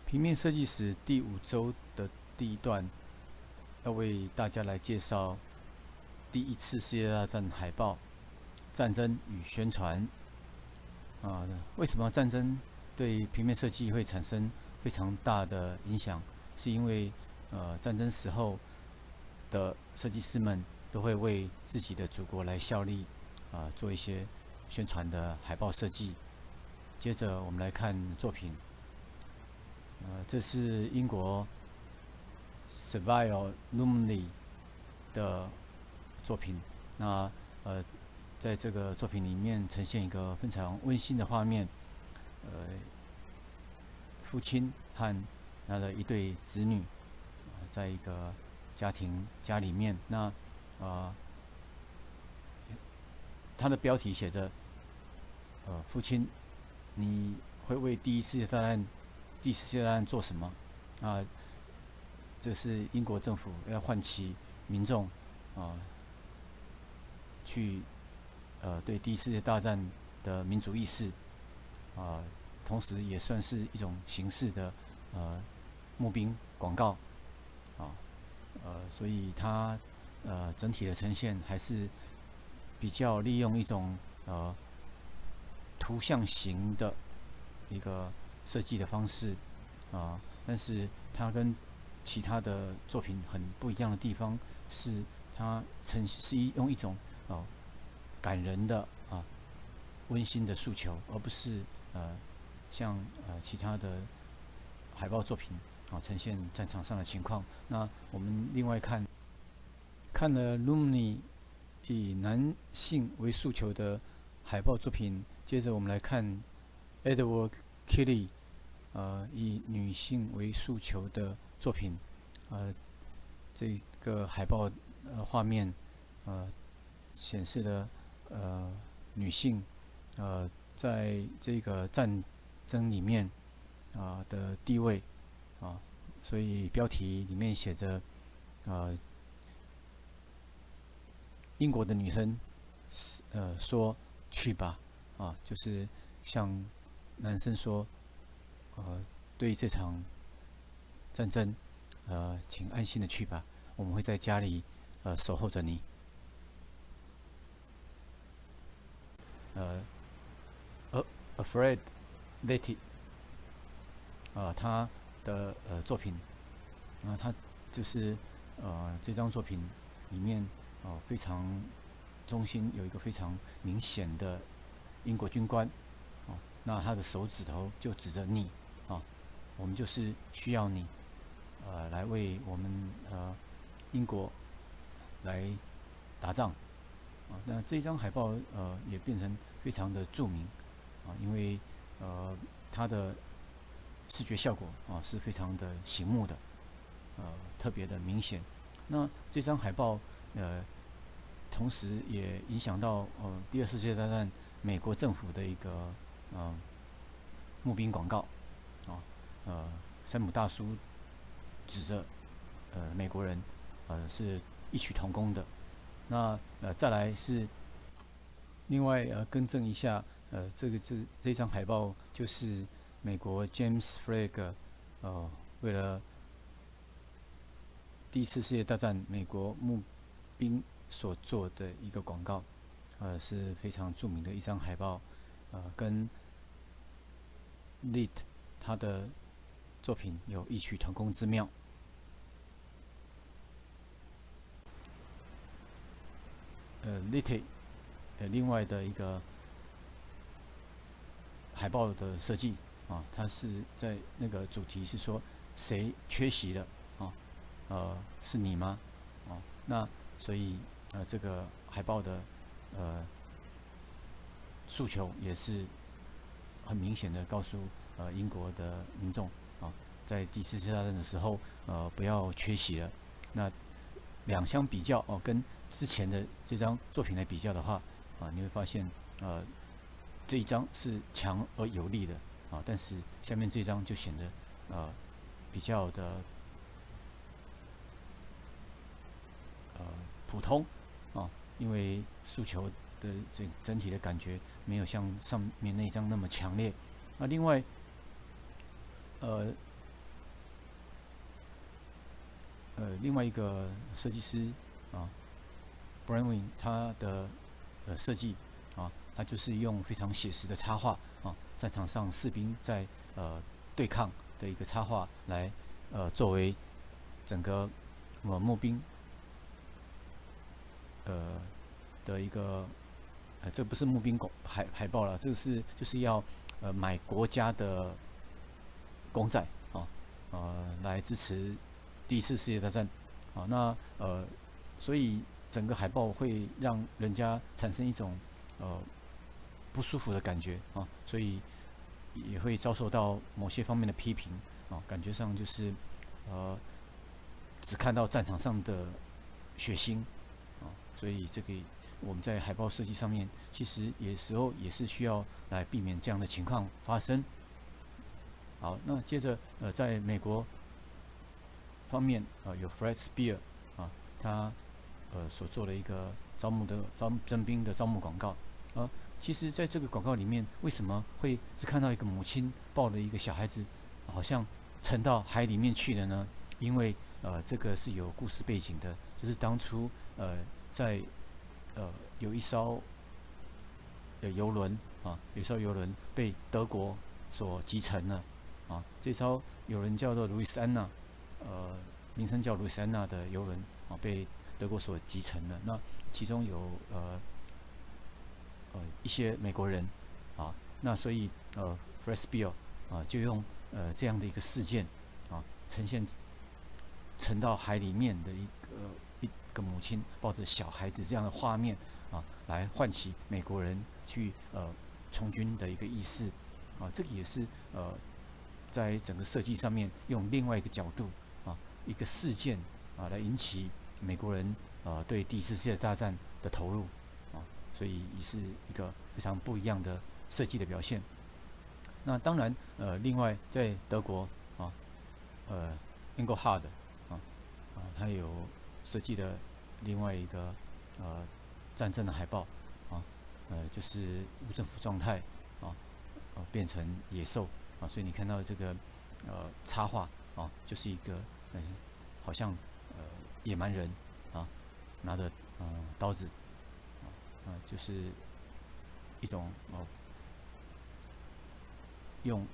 平面设计史第5周的第一段，要为大家来介绍第一次世界大战海报、战争与宣传。为什么战争对平面设计会产生非常大的影响？是因为战争时候的设计师们都会为自己的祖国来效力，做一些宣传的海报设计。接着我们来看作品。这是英国 Savile Lumley 的作品。那在这个作品里面呈现一个非常温馨的画面，父亲和他的一对子女，在一个家里面。那他的标题写着父亲，你会为第一次世界大战做什么？这是英国政府要唤起民众去对第一次世界大战的民族意识，同时也算是一种形式的募兵广告所以它整体的呈现还是比较利用一种图像型的一个设计的方式但是它跟其他的作品很不一样的地方是，它是用一种感人的温馨的诉求，而不是像其他的海报作品呈现战场上的情况。那我们另外看了 Lumley 以男性为诉求的海报作品，接着我们来看 Edward Kelly 以女性为诉求的作品。这个海报画面显示了女性在这个战争里面的地位所以标题里面写着英国的女生说去吧就是向男生说对这场战争请安心的去吧，我们会在家里守候着你。Afraid Letty 他的作品他就是这张作品里面非常中心有一个非常明显的英国军官那他的手指头就指着你我们就是需要你来为我们英国来打仗那这一张海报也变成非常的著名因为它的视觉效果是非常的醒目的特别的明显。那这张海报同时也影响到第二次世界大战美国政府的一个募兵广告山姆大叔指着美国人是异曲同工的。那再来是另外更正一下这张海报就是美国 James Flagg 为了第一次世界大战美国募兵所做的一个广告是非常著名的一张海报跟 Lit 他的作品有异曲同工之妙。Lit 另外的一个海报的设计它是在那个主题是说谁缺席了是你吗那所以这个海报的诉求也是很明显的告诉英国的民众在第四次大战的时候不要缺席了。那两相比较跟之前的这张作品来比较的话你会发现这一张是强而有力的但是下面这张就显得比较的普通因为诉求的整体的感觉没有像上面那张那么强烈。另外另外一个设计师啊 Brandwin 他的设计啊，他就是用非常写实的插画啊，战场上士兵在对抗的一个插画来作为整个募兵的一个这不是募兵海报了，这个就是要买国家的公债啊来支持第一次世界大战啊，那所以整个海报会让人家产生一种不舒服的感觉啊，所以也会遭受到某些方面的批评啊，感觉上就是只看到战场上的血腥啊，所以这个我们在海报设计上面，其实有时候也是需要来避免这样的情况发生。好，那接着在美国方面有 Fred Spear 啊，他所做的一个征兵的招募广告其实在这个广告里面，为什么会只看到一个母亲抱着一个小孩子，好像沉到海里面去了呢？因为这个是有故事背景的，就是当初在有一艘游轮有一艘游轮被德国所击沉了这艘游轮叫做路易斯安那，名称叫路易斯安那的游轮被德国所击沉了。那其中有一些美国人那所以Fred Spear就用这样的一个事件呈现沉到海里面的一个母亲抱着小孩子这样的画面来唤起美国人去从军的一个意识这个也是在整个设计上面用另外一个角度一个事件来引起美国人对第一次世界大战的投入所以也是一个非常不一样的设计的表现。那当然另外在德国Engelhard 他有设计的另外一个战争的海报就是无政府状态变成野兽所以你看到这个插画就是一个好像野蛮人拿着刀子就是一种用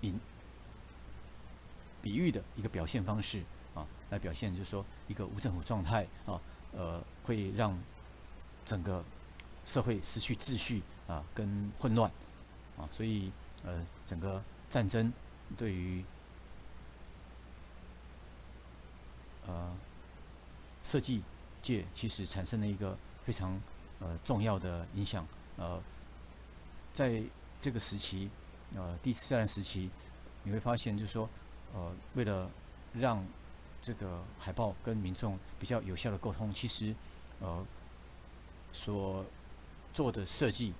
比喻的一个表现方式来表现，就是说一个无政府状态会让整个社会失去秩序跟混乱所以整个战争对于设计界其实产生了一个非常重要的影响在这个时期第一次大战时期你会发现就是说为了让这个海报跟民众比较有效的沟通，其实所做的设计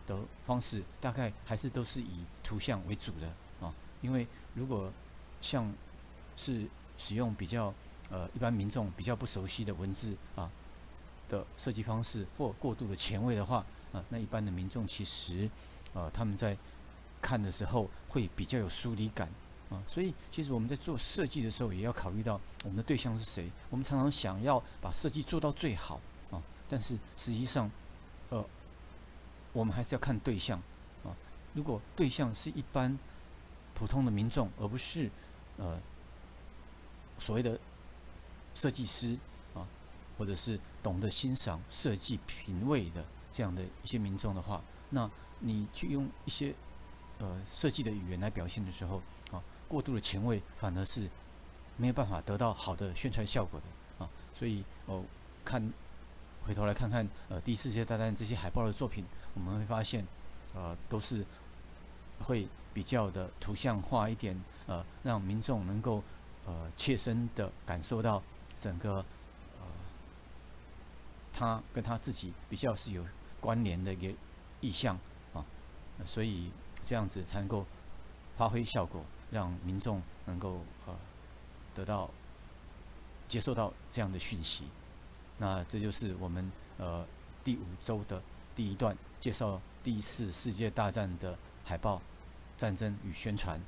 的方式大概还是都是以图像为主的因为如果像是使用比较一般民众比较不熟悉的文字的设计方式或过度的前卫的话那一般的民众其实他们在看的时候会比较有疏离感所以其实我们在做设计的时候也要考虑到我们的对象是谁。我们常常想要把设计做到最好但是实际上我们还是要看对象如果对象是一般普通的民众，而不是所谓的设计师或者是懂得欣赏设计品味的这样的一些民众的话，那你去用一些设计的语言来表现的时候过度的前卫反而是没有办法得到好的宣传效果的所以回头来看看第一次世界大战这些海报的作品，我们会发现都是会比较的图像化一点让民众能够切身的感受到整个他跟他自己比较是有关联的一个意象所以这样子才能够发挥效果，让民众能够接受到这样的讯息。那这就是我们第5周的第1段介绍第一次世界大战的海报、战争与宣传。